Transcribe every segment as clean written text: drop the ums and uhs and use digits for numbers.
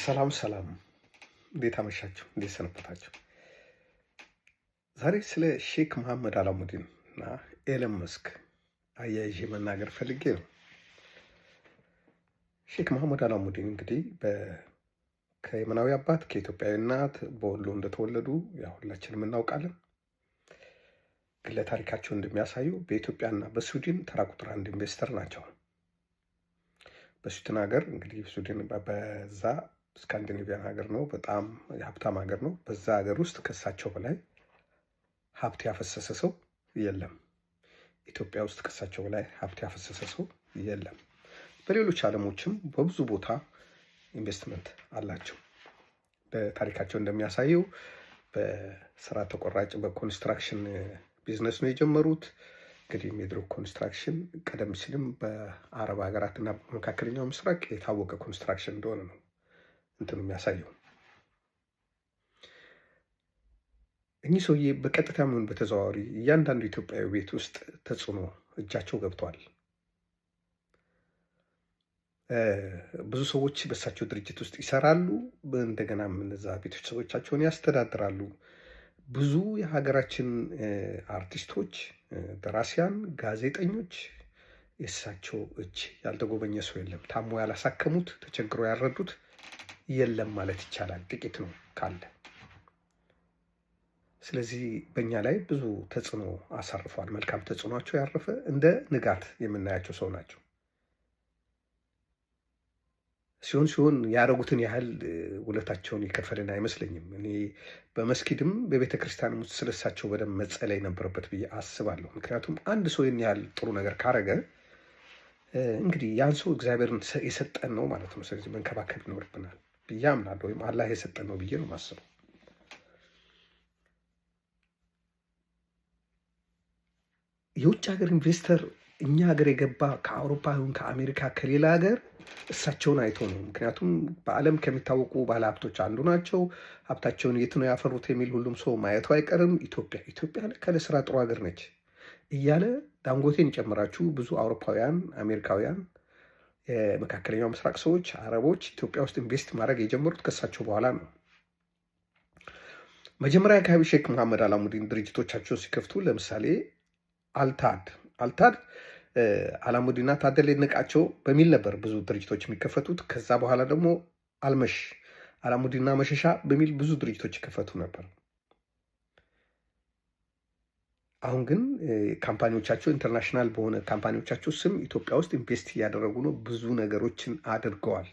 ሰላም እንዴት አመሻችሁ? እንዴት ሰነበታችሁ? ዛሬ ስለ ሼክ መሐመድ አላሙዲን እና ኤለን መስክ አያይዤ መናገር ፈልጌ ነው። ሼክ መሐመድ አላሙዲን እንግዲህ ከየመናዊ አባት ከኢትዮጵያዊ እናት በወሎ እንደተወለዱ ያው ሁላችንም እናውቃለን። ግለ ታሪካቸው እንደሚያሳየው በኢትዮጵያና በስዊድን ተራ ቁጥር 1 ኢንቨስተር ናቸው። በስዊድን ሀገር እንግዲህ ስዊድን በዛ ስካንዲኔቪያን ሀገር ነው፣ በጣም የሀብታም ሀገር ነው። በዛ ሀገር ውስጥ ከሳቸው በላይ ሀብት ያፈሰሰ ሰው የለም። ኢትዮጵያ ውስጥ ከሳቸው በላይ ሀብት ያፈሰሰ ሰው የለም። በሌሎች ዓለሞችም በብዙ ቦታ ኢንቨስትመንት አላቸው። በታሪካቸው እንደሚያሳየው በስራ ተቆራጭ በኮንስትራክሽን ቢዝነስ ነው የጀመሩት። እንግዲህ ሜድሮክ ኮንስትራክሽን ቀደም ሲልም በአረብ ሀገራትና በመካከለኛው ምስራቅ የታወቀ ኮንስትራክሽን እንደሆነ ነው እንትኑ የሚያሳየው። እኚህ ሰውዬ በቀጥታ ምን በተዘዋዋሪ እያንዳንዱ ኢትዮጵያዊ ቤት ውስጥ ተጽዕኖ እጃቸው ገብቷል። ብዙ ሰዎች በእሳቸው ድርጅት ውስጥ ይሰራሉ። እንደገና እነዛ ቤተሰቦቻቸውን ያስተዳድራሉ። ብዙ የሀገራችን አርቲስቶች፣ ደራሲያን፣ ጋዜጠኞች የእሳቸው እጅ ያልተጎበኘ ሰው የለም። ታሞ ያላሳከሙት፣ ተቸግሮ ያረዱት የለም ማለት ይቻላል። ጥቂት ነው ካለ። ስለዚህ በእኛ ላይ ብዙ ተጽዕኖ አሳርፏል። መልካም ተጽዕኖቸው ያረፈ እንደ ንጋት የምናያቸው ሰው ናቸው። ሲሆን ያደረጉትን ያህል ውለታቸውን የከፈልን አይመስለኝም። እኔ በመስጊድም በቤተ ክርስቲያንም ውስጥ ስለሳቸው በደንብ መጸለይ ነበረበት ብዬ አስባለሁ። ምክንያቱም አንድ ሰው ይህን ያህል ጥሩ ነገር ካረገ እንግዲህ ያን ሰው እግዚአብሔርን የሰጠን ነው ማለት ነው። ስለዚህ መንከባከብ ይኖርብናል ብዬ አምናለሁ። ወይም አላህ የሰጠን ነው ብዬ ነው የማስበው። የውጭ ሀገር ኢንቨስተር እኛ ሀገር የገባ ከአውሮፓ ይሁን ከአሜሪካ ከሌላ ሀገር እሳቸውን አይቶ ነው። ምክንያቱም በዓለም ከሚታወቁ ባለሀብቶች አንዱ ናቸው። ሀብታቸውን የት ነው ያፈሩት የሚል ሁሉም ሰው ማየቱ አይቀርም። ኢትዮጵያ ለስራ ጥሩ ሀገር ነች እያለ ዳንጎቴን ጨምራችሁ ብዙ አውሮፓውያን፣ አሜሪካውያን፣ የመካከለኛው ምስራቅ ሰዎች፣ አረቦች ኢትዮጵያ ውስጥ ኢንቨስት ማድረግ የጀመሩት ከእሳቸው በኋላ ነው። መጀመሪያ አካባቢ ሼክ መሐመድ አላሙዲን ድርጅቶቻቸው ሲከፍቱ ለምሳሌ አልታድ አላሙዲና ታደለ ይድነቃቸው በሚል ነበር ብዙ ድርጅቶች የሚከፈቱት። ከዛ በኋላ ደግሞ አልመሽ አላሙዲና መሸሻ በሚል ብዙ ድርጅቶች ይከፈቱ ነበር። አሁን ግን ካምፓኒዎቻቸው ኢንተርናሽናል በሆነ ካምፓኒዎቻቸው ስም ኢትዮጵያ ውስጥ ኢንቨስት እያደረጉ ነው። ብዙ ነገሮችን አድርገዋል።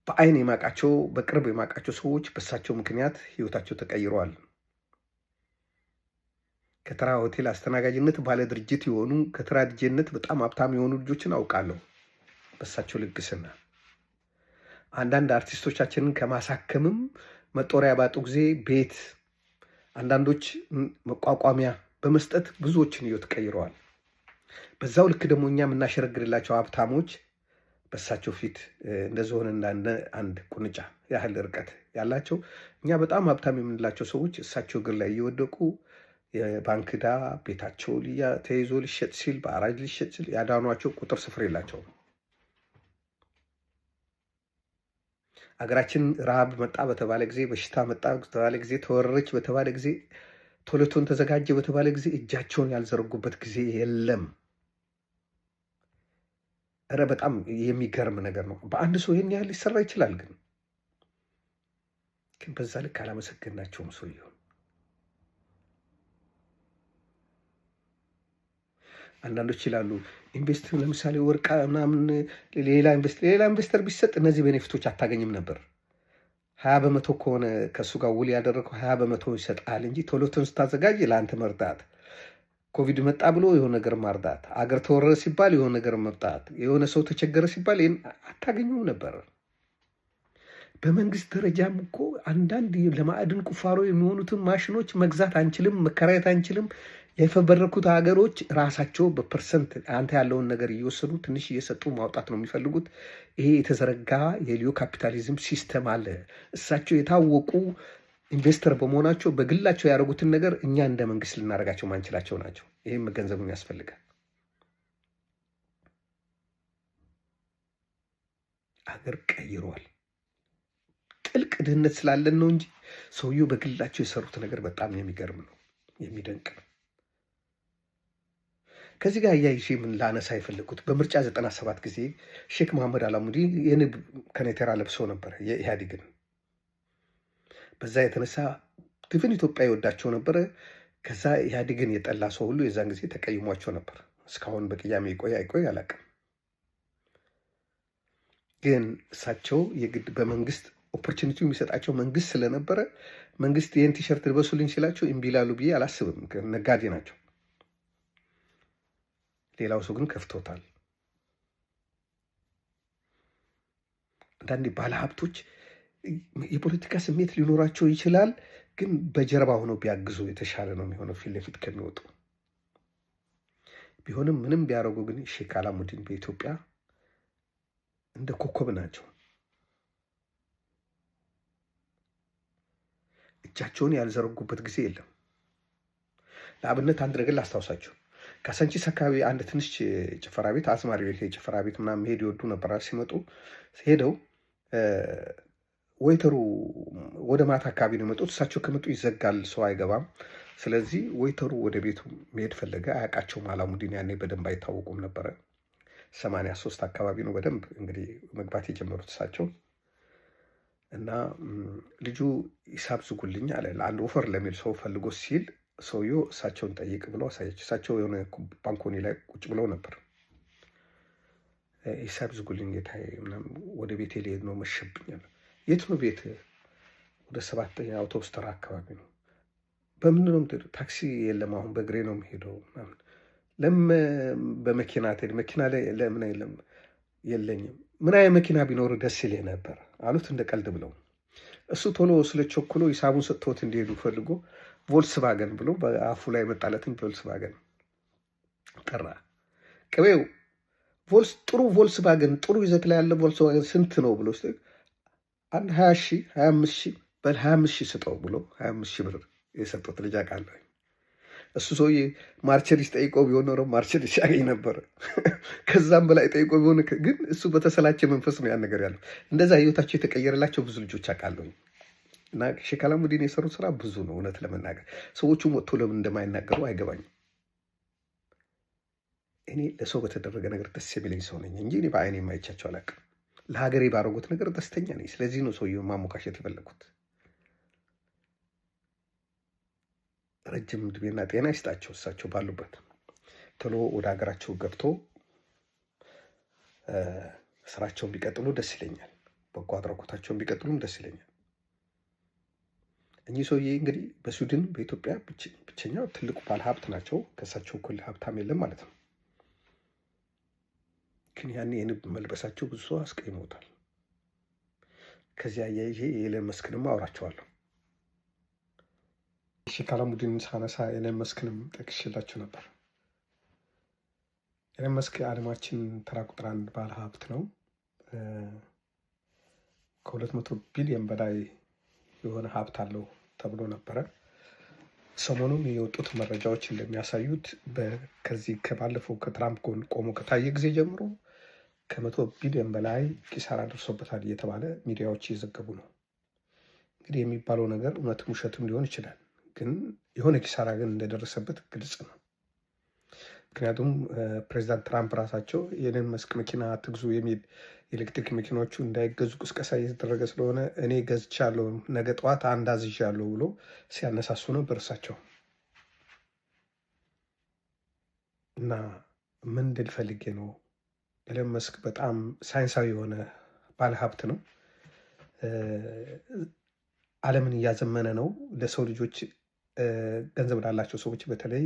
በአይን የማውቃቸው በቅርብ የማውቃቸው ሰዎች በሳቸው ምክንያት ህይወታቸው ተቀይረዋል። ከተራ ሆቴል አስተናጋጅነት ባለ ድርጅት የሆኑ ከተራ ዲጄነት በጣም ሀብታም የሆኑ ልጆችን አውቃለሁ በሳቸው ልግስና። አንዳንድ አርቲስቶቻችንን ከማሳከምም መጦሪያ ባጡ ጊዜ ቤት፣ አንዳንዶች መቋቋሚያ በመስጠት ብዙዎችን ህይወት ቀይረዋል። በዛው ልክ ደግሞ እኛ የምናሸረግርላቸው ሀብታሞች በሳቸው ፊት እንደዚሆንና አንድ ቁንጫ ያህል ርቀት ያላቸው እኛ በጣም ሀብታም የምንላቸው ሰዎች እሳቸው እግር ላይ እየወደቁ የባንክ ዕዳ ቤታቸው ተይዞ ሊሸጥ ሲል በአራጅ ሊሸጥ ሲል ያዳኗቸው ቁጥር ስፍር የላቸውም። አገራችን ረሃብ መጣ በተባለ ጊዜ፣ በሽታ መጣ በተባለ ጊዜ፣ ተወረረች በተባለ ጊዜ፣ ቶሎቶን ተዘጋጀ በተባለ ጊዜ እጃቸውን ያልዘረጉበት ጊዜ የለም። እረ በጣም የሚገርም ነገር ነው። በአንድ ሰው ይህን ያህል ሊሰራ ይችላል። ግን በዛ ልክ አላመሰገናቸውም ሰውየው። አንዳንዶች ይላሉ ኢንቨስት ለምሳሌ ወርቃ ምናምን ሌላ ኢንቨስተር ቢሰጥ እነዚህ ቤኔፊቶች አታገኝም ነበር። 20% ከሆነ ከእሱ ጋር ውል ያደረገው 20% ይሰጣል እንጂ ቶሎቶን ስታዘጋጅ ለአንተ መርዳት፣ ኮቪድ መጣ ብሎ የሆነ ነገር ማርዳት፣ አገር ተወረረ ሲባል የሆነ ነገር መርዳት፣ የሆነ ሰው ተቸገረ ሲባል ይህን አታገኙም ነበር። በመንግስት ደረጃም እኮ አንዳንድ ለማዕድን ቁፋሮ የሚሆኑትን ማሽኖች መግዛት አንችልም፣ መከራየት አንችልም። የፈበረኩት ሀገሮች ራሳቸው በፐርሰንት አንተ ያለውን ነገር እየወሰዱ ትንሽ እየሰጡ ማውጣት ነው የሚፈልጉት። ይሄ የተዘረጋ የሊዮ ካፒታሊዝም ሲስተም አለ። እሳቸው የታወቁ ኢንቨስተር በመሆናቸው በግላቸው ያደረጉትን ነገር እኛ እንደ መንግስት ልናደርጋቸው ማንችላቸው ናቸው። ይህም መገንዘብም ያስፈልጋል። አገር ቀይሯል። ጥልቅ ድህነት ስላለን ነው እንጂ ሰውየው በግላቸው የሰሩት ነገር በጣም የሚገርም ነው፣ የሚደንቅ ነው። ከዚህ ጋር አያይዤ ምን ላነሳ የፈለግኩት በምርጫ 97 ጊዜ ሼክ መሐመድ አላሙዲ የንብ ከኔቴራ ለብሰው ነበረ የኢህአዴግን። በዛ የተነሳ ድፍን ኢትዮጵያ ይወዳቸው ነበረ። ከዛ ኢህአዴግን የጠላ ሰው ሁሉ የዛን ጊዜ ተቀይሟቸው ነበር። እስካሁን በቅያሜ ይቆይ አይቆይ አላውቅም። ግን እሳቸው የግድ በመንግስት ኦፖርቹኒቲ የሚሰጣቸው መንግስት ስለነበረ መንግስት ይህን ቲሸርት ልበሱልኝ ሲላቸው እምቢ ይላሉ ብዬ አላስብም። ነጋዴ ናቸው። ሌላው ሰው ግን ከፍቶታል። አንዳንዴ ባለሀብቶች የፖለቲካ ስሜት ሊኖራቸው ይችላል፣ ግን በጀርባ ሆነው ቢያግዙ የተሻለ ነው የሚሆነው ፊት ለፊት ከሚወጡ። ቢሆንም ምንም ቢያደርጉ ግን ሼክ አላሙዲን በኢትዮጵያ እንደ ኮከብ ናቸው። እጃቸውን ያልዘረጉበት ጊዜ የለም። ለአብነት አንድ ነገር ላስታውሳችሁ። ካሳንቺስ አካባቢ አንድ ትንሽ ጭፈራ ቤት፣ አዝማሪ ቤት፣ የጭፈራ ቤት ምናምን መሄድ ይወዱ ነበር። ሲመጡ ሄደው ወይተሩ ወደ ማታ አካባቢ ነው የመጡት። እሳቸው ከመጡ ይዘጋል፣ ሰው አይገባም። ስለዚህ ወይተሩ ወደ ቤቱ መሄድ ፈለገ። አያውቃቸውም። አላሙዲን ያኔ በደንብ አይታወቁም ነበረ። 83 አካባቢ ነው በደንብ እንግዲህ መግባት የጀመሩት እሳቸው እና ልጁ ሂሳብ ዝጉልኝ አለ። ለአንድ ወፈር ለሚል ሰው ፈልጎ ሲል ሰውየው እሳቸውን ጠይቅ ብሎ አሳየች። እሳቸው የሆነ ባንኮኒ ላይ ቁጭ ብለው ነበር። ሂሳብ ዝጉልኝ ጌታዬ ምናምን፣ ወደ ቤቴ ልሄድ ነው መሸብኛል። የት ነው ቤት? ወደ 7ኛ አውቶቡስ ተራ አካባቢ ነው። በምን ነው የምትሄደው? ታክሲ የለም አሁን በእግሬ ነው የምሄደው ምናምን። ለምን በመኪና ትሄድ? መኪና ላይ ለምን የለም? የለኝም። ምን አይነት መኪና ቢኖር ደስ ይልህ ነበር አሉት እንደ ቀልድ ብለው። እሱ ቶሎ ስለቸኩሎ ሂሳቡን ሰጥቶት እንዲሄዱ ፈልጎ ቮልስቫገን ብሎ በአፉ ላይ መጣለትን ቮልስቫገን ጠራ። ቅቤው ጥሩ ቮልስቫገን ጥሩ ይዘት ላይ ያለ ቮልስቫገን ስንት ነው ብሎ አንድ 20 ሺህ 25 ሺህ በል 25 ሺህ ስጠው ብሎ 25 ሺህ ብር የሰጡት ልጅ አውቃለሁ። እሱ ሰውዬ ማርቸዲስ ጠይቆ ቢሆን ኖሮ ማርቸዲስ ያገኝ ነበር። ከዛም በላይ ጠይቆ ቢሆን ግን እሱ በተሰላቸ መንፈስ ነው ያን ነገር ያለው። እንደዛ ህይወታቸው የተቀየረላቸው ብዙ ልጆች አውቃለሁ። እና ሼክ አላሙዲን የሰሩት ስራ ብዙ ነው። እውነት ለመናገር ሰዎቹም ወጥቶ ለምን እንደማይናገሩ አይገባኝም። እኔ ለሰው በተደረገ ነገር ደስ የሚለኝ ሰው ነኝ እንጂ እኔ በአይኔ የማይቻቸው አላውቅም። ለሀገሬ ባረጉት ነገር ደስተኛ ነኝ። ስለዚህ ነው ሰውየውን ማሞካሸት የፈለጉት። ረጅም ዕድሜና ጤና ይስጣቸው እሳቸው ባሉበት ቶሎ ወደ ሀገራቸው ገብቶ ስራቸውን ቢቀጥሉ ደስ ይለኛል። በጎ አድራጎታቸውን ቢቀጥሉም ደስ ይለኛል። እኚህ ሰውዬ እንግዲህ በስዊድን በኢትዮጵያ ብቸኛው ትልቁ ባለ ሀብት ናቸው። ከእሳቸው እኩል ሀብታም የለም ማለት ነው። ግን ያኔ የንብ መልበሳቸው ብዙ ሰው አስቀይሞታል። ከዚያ አያይዤ የኤለን መስክንም አውራቸዋለሁ። ሼክ አላሙዲን ሳነሳ ኤለን መስክንም ጠቅሼላችሁ ነበር። ኤለን መስክ የዓለማችን ተራ ቁጥር 1 ባለ ሀብት ነው። ከ200 ቢሊዮን በላይ የሆነ ሀብት አለው ተብሎ ነበረ። ሰሞኑን የወጡት መረጃዎች እንደሚያሳዩት ከዚህ ከባለፈው ከትራምፕ ጎን ቆሞ ከታየ ጊዜ ጀምሮ ከ100 ቢሊዮን በላይ ኪሳራ ደርሶበታል እየተባለ ሚዲያዎች እየዘገቡ ነው። እንግዲህ የሚባለው ነገር እውነትም ውሸትም ሊሆን ይችላል። ግን የሆነ ኪሳራ ግን እንደደረሰበት ግልጽ ነው። ምክንያቱም ፕሬዚዳንት ትራምፕ ራሳቸው የኤለን መስክ መኪና አትግዙ የሚል ኤሌክትሪክ መኪናዎቹ እንዳይገዙ ቅስቀሳ እየተደረገ ስለሆነ እኔ ገዝቻለሁ ነገ ጠዋት አንድ አዝዣለሁ ብሎ ሲያነሳሱ ነበር እርሳቸው። እና ምን እንድል ፈልጌ ነው፣ ኤለን መስክ በጣም ሳይንሳዊ የሆነ ባለሀብት ነው። ዓለምን እያዘመነ ነው። ለሰው ልጆች ገንዘብ ላላቸው ሰዎች በተለይ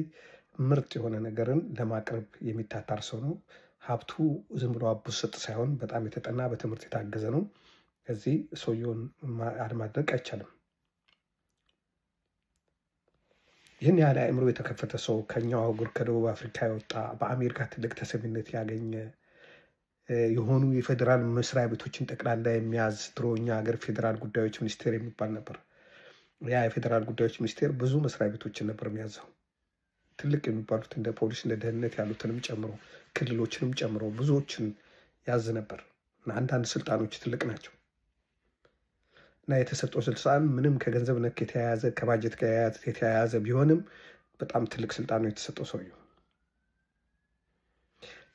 ምርጥ የሆነ ነገርን ለማቅረብ የሚታታር ሰው ነው። ሀብቱ ዝም ብሎ አቡስ ሰጥ ሳይሆን በጣም የተጠና በትምህርት የታገዘ ነው። ከዚህ ሰውየውን አለማድነቅ አይቻልም። ይህን ያህል አእምሮ የተከፈተ ሰው ከኛው አህጉር ከደቡብ አፍሪካ የወጣ በአሜሪካ ትልቅ ተሰሚነት ያገኘ የሆኑ የፌዴራል መስሪያ ቤቶችን ጠቅላላ የሚያዝ ድሮ እኛ ሀገር ፌዴራል ጉዳዮች ሚኒስቴር የሚባል ነበር። ያ የፌዴራል ጉዳዮች ሚኒስቴር ብዙ መስሪያ ቤቶችን ነበር የሚያዘው። ትልቅ የሚባሉት እንደ ፖሊስ፣ እንደ ደህንነት ያሉትንም ጨምሮ ክልሎችንም ጨምሮ ብዙዎችን ያዝ ነበር እና አንዳንድ ስልጣኖች ትልቅ ናቸው እና የተሰጠው ስልጣን ምንም ከገንዘብ ነክ የተያያዘ ከባጀት ጋር የተያያዘ ቢሆንም በጣም ትልቅ ስልጣን ነው የተሰጠው ሰውየው።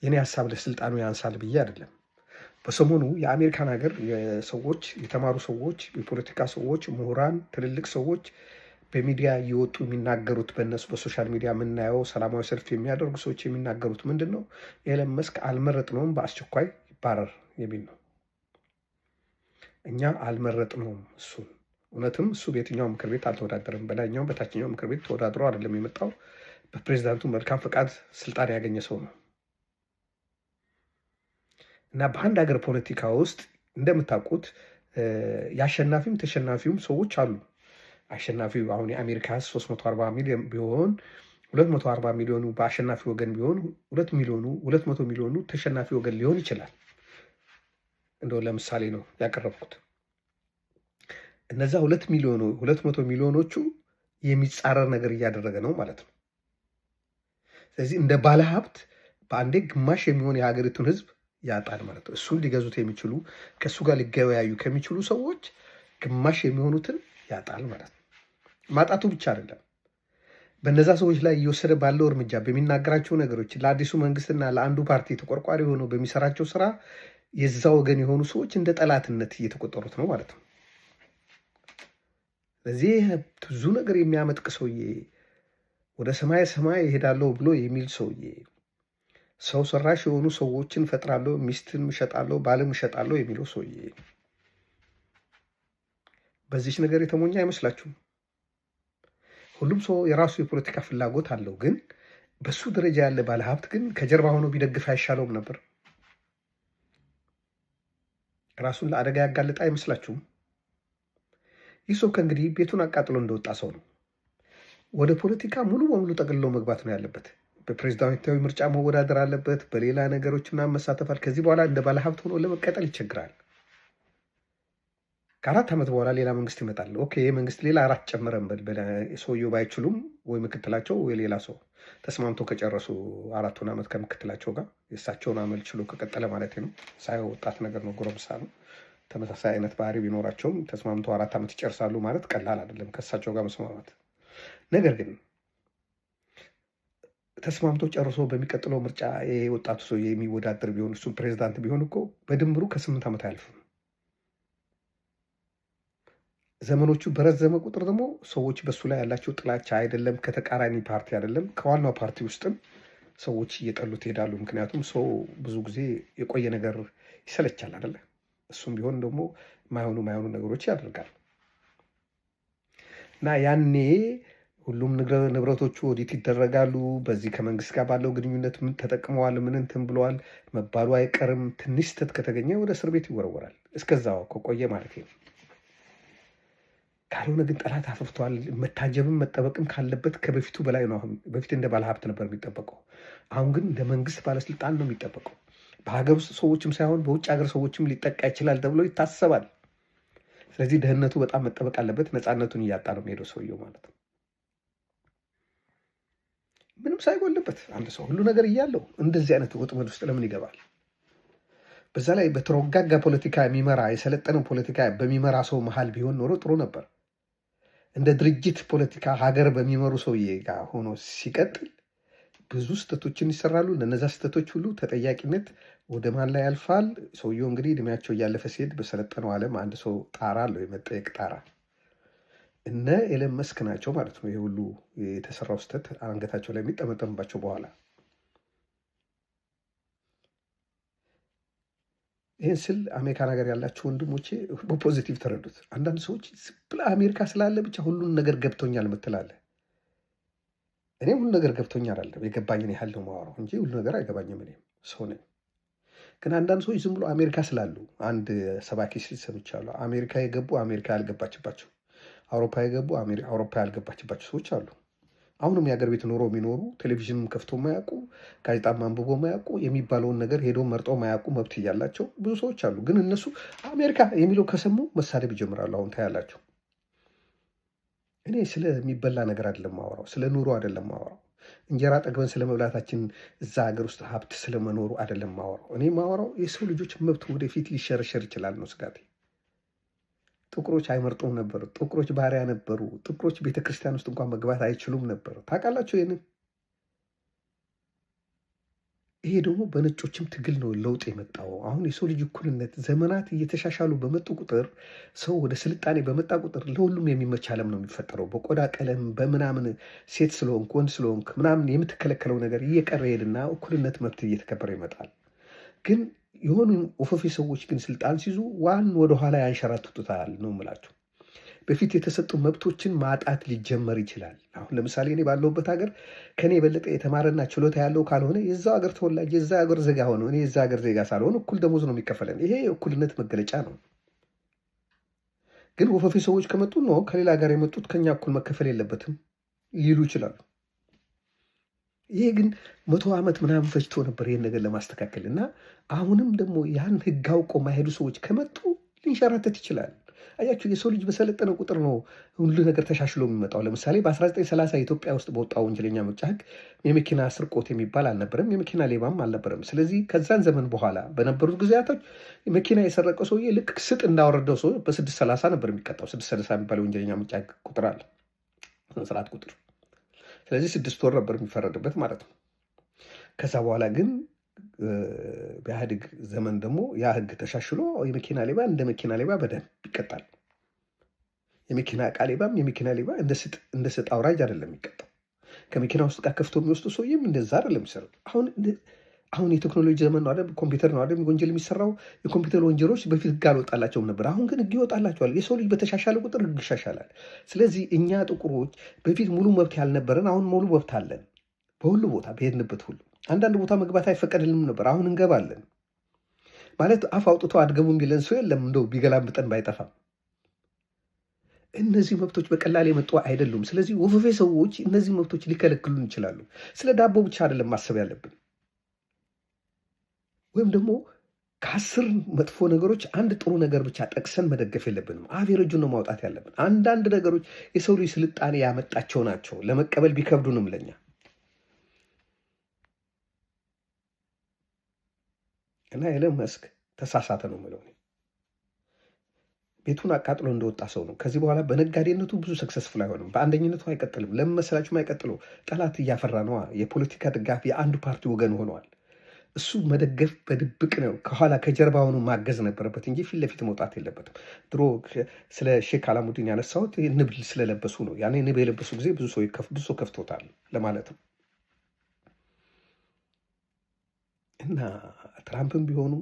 የኔ ሀሳብ ለስልጣኑ ያንሳል ብዬ አይደለም። በሰሞኑ የአሜሪካን ሀገር ሰዎች፣ የተማሩ ሰዎች፣ የፖለቲካ ሰዎች፣ ምሁራን፣ ትልልቅ ሰዎች በሚዲያ እየወጡ የሚናገሩት በእነሱ በሶሻል ሚዲያ የምናየው ሰላማዊ ሰልፍ የሚያደርጉ ሰዎች የሚናገሩት ምንድን ነው? ኤለን መስክ አልመረጥነውም፣ በአስቸኳይ ይባረር የሚል ነው። እኛ አልመረጥነውም እሱን። እውነትም እሱ በየትኛው ምክር ቤት አልተወዳደረም። በላይኛው በታችኛው ምክር ቤት ተወዳድሮ አይደለም የመጣው። በፕሬዚዳንቱ መልካም ፈቃድ ስልጣን ያገኘ ሰው ነው እና በአንድ ሀገር ፖለቲካ ውስጥ እንደምታውቁት የአሸናፊም ተሸናፊውም ሰዎች አሉ። አሸናፊው አሁን የአሜሪካ 340 ሚሊዮን ቢሆን 240 ሚሊዮኑ በአሸናፊ ወገን ቢሆን 200 ሚሊዮኑ ተሸናፊ ወገን ሊሆን ይችላል። እንደው ለምሳሌ ነው ያቀረብኩት። እነዛ 200 ሚሊዮኖቹ የሚጻረር ነገር እያደረገ ነው ማለት ነው። ስለዚህ እንደ ባለሀብት በአንዴ ግማሽ የሚሆን የሀገሪቱን ሕዝብ ያጣል ማለት ነው። እሱን ሊገዙት የሚችሉ ከእሱ ጋር ሊገበያዩ ከሚችሉ ሰዎች ግማሽ የሚሆኑትን ያጣል ማለት ነው። ማጣቱ ብቻ አይደለም፣ በነዛ ሰዎች ላይ እየወሰደ ባለው እርምጃ፣ በሚናገራቸው ነገሮች፣ ለአዲሱ መንግስትና ለአንዱ ፓርቲ ተቆርቋሪ ሆነው በሚሰራቸው ስራ የዛ ወገን የሆኑ ሰዎች እንደ ጠላትነት እየተቆጠሩት ነው ማለት ነው። ስለዚህ ብዙ ነገር የሚያመጥቅ ሰውዬ፣ ወደ ሰማይ ይሄዳለሁ ብሎ የሚል ሰውዬ፣ ሰው ሰራሽ የሆኑ ሰዎችን ፈጥራለሁ፣ ሚስትን እሸጣለሁ፣ ባልም እሸጣለሁ የሚለው ሰውዬ በዚች ነገር የተሞኛ አይመስላችሁም? ሁሉም ሰው የራሱ የፖለቲካ ፍላጎት አለው። ግን በሱ ደረጃ ያለ ባለሀብት ግን ከጀርባ ሆኖ ቢደግፍ አይሻለውም ነበር? ራሱን ለአደጋ ያጋለጠ አይመስላችሁም? ይህ ሰው ከእንግዲህ ቤቱን አቃጥሎ እንደወጣ ሰው ነው። ወደ ፖለቲካ ሙሉ በሙሉ ጠቅልሎ መግባት ነው ያለበት። በፕሬዚዳንታዊ ምርጫ መወዳደር አለበት። በሌላ ነገሮችና መሳተፋል። ከዚህ በኋላ እንደ ባለሀብት ሆኖ ለመቀጠል ይቸግራል። ከ4 ዓመት በኋላ ሌላ መንግስት ይመጣል። ኦኬ፣ ይህ መንግስት ሌላ 4 ጨምረን ሰውየው ባይችሉም ወይ ምክትላቸው ወይ ሌላ ሰው ተስማምቶ ከጨረሱ 4ቱን ዓመት ከምክትላቸው ጋር የእሳቸውን አመል ችሎ ከቀጠለ ማለት ነው። ሳይሆን ወጣት ነገር ነው፣ ጎረምሳ ነው። ተመሳሳይ አይነት ባህሪ ቢኖራቸውም ተስማምቶ 4 ዓመት ይጨርሳሉ ማለት ቀላል አይደለም ከእሳቸው ጋር መስማማት። ነገር ግን ተስማምቶ ጨርሶ በሚቀጥለው ምርጫ ወጣቱ ሰው የሚወዳደር ቢሆን እሱ ፕሬዚዳንት ቢሆን እኮ በድምሩ ከ8 ዓመት አያልፍም። ዘመኖቹ በረዘመ ቁጥር ደግሞ ሰዎች በሱ ላይ ያላቸው ጥላቻ አይደለም ከተቃራኒ ፓርቲ አይደለም ከዋናው ፓርቲ ውስጥም ሰዎች እየጠሉት ይሄዳሉ። ምክንያቱም ሰው ብዙ ጊዜ የቆየ ነገር ይሰለቻል አይደለ? እሱም ቢሆን ደግሞ ማይሆኑ ነገሮች ያደርጋል እና ያኔ ሁሉም ንብረቶቹ ኦዲት ይደረጋሉ። በዚህ ከመንግስት ጋር ባለው ግንኙነት ምን ተጠቅመዋል፣ ምን እንትን ብለዋል መባሉ አይቀርም። ትንሽ ስህተት ከተገኘ ወደ እስር ቤት ይወረወራል። እስከዛው ከቆየ ማለት ነው። ካልሆነ ግን ጠላት አፍርቷል። መታጀብም መጠበቅም ካለበት ከበፊቱ በላይ ነው። አሁን በፊት እንደ ባለሀብት ነበር የሚጠበቀው። አሁን ግን እንደ መንግስት ባለስልጣን ነው የሚጠበቀው። በሀገር ውስጥ ሰዎችም ሳይሆን በውጭ ሀገር ሰዎችም ሊጠቃ ይችላል ተብሎ ይታሰባል። ስለዚህ ደህንነቱ በጣም መጠበቅ አለበት። ነፃነቱን እያጣ ነው የሚሄደው ሰውየው ማለት ነው። ምንም ሳይጎልበት አንድ ሰው ሁሉ ነገር እያለው እንደዚህ አይነት ወጥመድ ውስጥ ለምን ይገባል? በዛ ላይ በተረጋጋ ፖለቲካ የሚመራ የሰለጠነ ፖለቲካ በሚመራ ሰው መሀል ቢሆን ኖሮ ጥሩ ነበር። እንደ ድርጅት ፖለቲካ ሀገር በሚመሩ ሰውዬ ጋር ሆኖ ሲቀጥል ብዙ ስህተቶችን ይሰራሉ። ለነዛ ስህተቶች ሁሉ ተጠያቂነት ወደ ማን ላይ ያልፋል? ሰውየው እንግዲህ እድሜያቸው እያለፈ ሲሄድ በሰለጠነው ዓለም አንድ ሰው ጣራ አለው፣ የመጠየቅ ጣራ። እነ ኤለን መስክ ናቸው ማለት ነው። ይህ ሁሉ የተሰራው ስህተት አንገታቸው ላይ የሚጠመጠምባቸው በኋላ ይህን ስል አሜሪካን ሀገር ያላቸው ወንድሞቼ በፖዚቲቭ ተረዱት። አንዳንድ ሰዎች ብላ አሜሪካ ስላለ ብቻ ሁሉን ነገር ገብቶኛል ምትላለ። እኔ ሁሉ ነገር ገብቶኛል አለም የገባኝን ያህል ነው ማወራው እንጂ ሁሉ ነገር አይገባኝም። እኔም ሰው ነኝ። ግን አንዳንድ ሰዎች ዝም ብሎ አሜሪካ ስላሉ አንድ ሰባኪ ሲል ሰምቻለሁ። አሜሪካ የገቡ አሜሪካ ያልገባችባቸው፣ አውሮፓ የገቡ አውሮፓ ያልገባችባቸው ሰዎች አሉ። አሁንም የሀገር ቤት ኖሮ የሚኖሩ ቴሌቪዥንም ከፍቶ ማያውቁ ጋዜጣም አንብቦ ማያውቁ የሚባለውን ነገር ሄዶ መርጦ ማያውቁ መብት እያላቸው ብዙ ሰዎች አሉ። ግን እነሱ አሜሪካ የሚለው ከሰሙ መሳደብ ይጀምራሉ። አሁን ታያላቸው። እኔ ስለሚበላ ነገር አይደለም ማወራው፣ ስለ ኑሮ አይደለም ማወራው፣ እንጀራ ጠግበን ስለመብላታችን እዛ ሀገር ውስጥ ሀብት ስለመኖሩ አይደለም ማወራው። እኔ ማወራው የሰው ልጆች መብት ወደፊት ሊሸረሸር ይችላል ነው ስጋቴ። ጥቁሮች አይመርጡም ነበር። ጥቁሮች ባሪያ ነበሩ። ጥቁሮች ቤተክርስቲያን ውስጥ እንኳን መግባት አይችሉም ነበር። ታውቃላችሁ ይህንን? ይሄ ደግሞ በነጮችም ትግል ነው ለውጥ የመጣው። አሁን የሰው ልጅ እኩልነት ዘመናት እየተሻሻሉ በመጡ ቁጥር፣ ሰው ወደ ስልጣኔ በመጣ ቁጥር ለሁሉም የሚመች ዓለም ነው የሚፈጠረው። በቆዳ ቀለም በምናምን ሴት ስለሆንክ ወንድ ስለሆንክ ምናምን የምትከለከለው ነገር እየቀረ ሄድና እኩልነት መብት እየተከበረ ይመጣል። ግን የሆኑ ወፈፌ ሰዎች ግን ስልጣን ሲይዙ ዋን ወደኋላ ያንሸራትቱታል ነው የምላቸው። በፊት የተሰጡ መብቶችን ማጣት ሊጀመር ይችላል። አሁን ለምሳሌ እኔ ባለሁበት ሀገር ከኔ የበለጠ የተማረና ችሎታ ያለው ካልሆነ የዛው ሀገር ተወላጅ የዛ ሀገር ዜጋ ሆነ እኔ የዛ ሀገር ዜጋ ሳልሆን እኩል ደሞዝ ነው የሚከፈለን። ይሄ የእኩልነት መገለጫ ነው። ግን ወፈፌ ሰዎች ከመጡ ነው ከሌላ ሀገር የመጡት ከኛ እኩል መከፈል የለበትም ሊሉ ይችላሉ። ይሄ ግን 100 ዓመት ምናምን ፈጅቶ ነበር ይህን ነገር ለማስተካከል እና አሁንም ደግሞ ያን ህግ አውቆ ማይሄዱ ሰዎች ከመጡ ሊንሸራተት ይችላል። አያችሁ፣ የሰው ልጅ በሰለጠነ ቁጥር ነው ሁሉ ነገር ተሻሽሎ የሚመጣው። ለምሳሌ በ1930 ኢትዮጵያ ውስጥ በወጣው ወንጀለኛ መቅጫ ህግ የመኪና ስርቆት የሚባል አልነበረም፣ የመኪና ሌባም አልነበረም። ስለዚህ ከዛን ዘመን በኋላ በነበሩት ጊዜያቶች መኪና የሰረቀ ሰውዬ ልክ ስጥ እንዳወረደው ሰው በ630 ነበር የሚቀጣው። 630 የሚባለው ወንጀለኛ መቅጫ ህግ ቁጥር አለ፣ ስርዓት ቁጥር። ስለዚህ 6 ወር ነበር የሚፈረድበት ማለት ነው። ከዛ በኋላ ግን በኢህአዴግ ዘመን ደግሞ ያ ህግ ተሻሽሎ የመኪና ሌባ እንደ መኪና ሌባ በደንብ ይቀጣል። የመኪና እቃ ሌባም የመኪና ሌባ እንደ ስጥ አውራጅ አይደለም የሚቀጣው። ከመኪና ውስጥ እቃ ከፍቶ የሚወስዱ ሰውዬም እንደዛ አይደለም የሚሰራው። አሁን የቴክኖሎጂ ዘመን ነው አይደል? ኮምፒውተር ነው አይደል ወንጀል የሚሰራው። የኮምፒውተር ወንጀሎች በፊት ህግ አልወጣላቸውም ነበር። አሁን ግን ህግ ይወጣላቸዋል። የሰው ልጅ በተሻሻለ ቁጥር ህግ ይሻሻላል። ስለዚህ እኛ ጥቁሮች በፊት ሙሉ መብት ያልነበረን አሁን ሙሉ መብት አለን። በሁሉ ቦታ በሄድንበት ሁሉ አንዳንድ ቦታ መግባት አይፈቀድልንም ነበር። አሁን እንገባለን። ማለት አፍ አውጥቶ አድገቡ የሚለን ሰው የለም፣ እንደው ቢገላምጠን ባይጠፋም። እነዚህ መብቶች በቀላል የመጡ አይደሉም። ስለዚህ ወፈፌ ሰዎች እነዚህ መብቶች ሊከለክሉን ይችላሉ። ስለ ዳቦ ብቻ አይደለም ማሰብ ያለብን፣ ወይም ደግሞ ከ10 መጥፎ ነገሮች አንድ ጥሩ ነገር ብቻ ጠቅሰን መደገፍ የለብንም። አቬሬጁን ነው ማውጣት ያለብን። አንዳንድ ነገሮች የሰው ልጅ ስልጣኔ ያመጣቸው ናቸው፣ ለመቀበል ቢከብዱንም ለኛ። እና ኤለን መስክ ተሳሳተ ነው የምለው። ቤቱን አቃጥሎ እንደወጣ ሰው ነው። ከዚህ በኋላ በነጋዴነቱ ብዙ ሰክሰስፉል አይሆንም። በአንደኝነቱ አይቀጥልም። ለምን መሰላችሁ አይቀጥለው? ጠላት እያፈራ ነዋ። የፖለቲካ ድጋፍ የአንዱ ፓርቲ ወገን ሆነዋል። እሱ መደገፍ በድብቅ ነው፣ ከኋላ ከጀርባ ሆኖ ማገዝ ነበረበት እንጂ ፊት ለፊት መውጣት የለበትም። ድሮ ስለ ሼክ አላሙዲን ያነሳሁት ንብ ስለለበሱ ነው። ያኔ ንብ የለበሱ ጊዜ ብዙ ሰው ከፍቶታል ለማለት ነው። እና ትራምፕም ቢሆኑ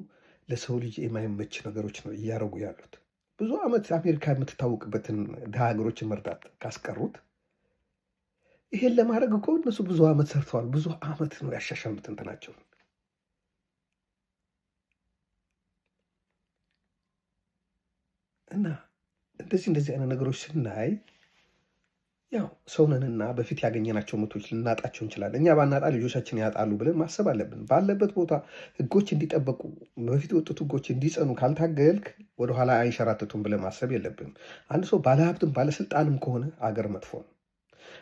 ለሰው ልጅ የማይመች ነገሮች ነው እያደረጉ ያሉት። ብዙ ዓመት አሜሪካ የምትታወቅበትን ድሃ ሀገሮችን መርዳት ካስቀሩት፣ ይሄን ለማድረግ እኮ እነሱ ብዙ ዓመት ሰርተዋል። ብዙ ዓመት ነው ያሻሻሉት እንትናቸውን። እና እንደዚህ አይነት ነገሮች ስናይ ያው ሰውነንና በፊት ያገኘናቸው መብቶች ልናጣቸው እንችላለን። እኛ ባናጣ ልጆቻችን ያጣሉ ብለን ማሰብ አለብን። ባለበት ቦታ ህጎች እንዲጠበቁ፣ በፊት የወጡት ህጎች እንዲጸኑ ካልታገልክ ወደኋላ አይንሸራተቱም ብለን ማሰብ የለብንም። አንድ ሰው ባለሀብትም ባለስልጣንም ከሆነ አገር መጥፎ ነው።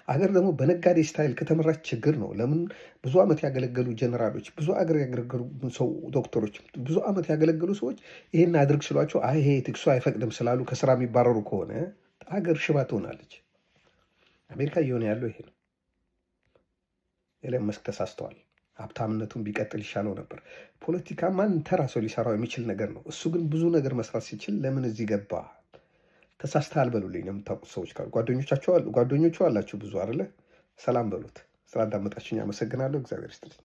አገር ደግሞ በነጋዴ ስታይል ከተመራች ችግር ነው። ለምን? ብዙ ዓመት ያገለገሉ ጀነራሎች፣ ብዙ አገር ያገለገሉ ሰው ዶክተሮች፣ ብዙ ዓመት ያገለገሉ ሰዎች ይሄን አድርግ ስሏቸው ይሄ ትግሱ አይፈቅድም ስላሉ ከስራ የሚባረሩ ከሆነ አገር ሽባ ትሆናለች። አሜሪካ እየሆነ ያለው ይሄ ነው። ኤለን መስክ ተሳስተዋል። ሀብታምነቱን ቢቀጥል ይሻለው ነበር። ፖለቲካ ማን ተራ ሰው ሊሰራው የሚችል ነገር ነው። እሱ ግን ብዙ ነገር መስራት ሲችል ለምን እዚህ ገባ? ተሳስተሃል በሉልኝ። የምታውቁት ሰዎች ካሉ ጓደኞቹ አላችሁ ብዙ አይደለ? ሰላም በሉት። ስላዳመጣችሁኝ አመሰግናለሁ። እግዚአብሔር ይስጥልኝ።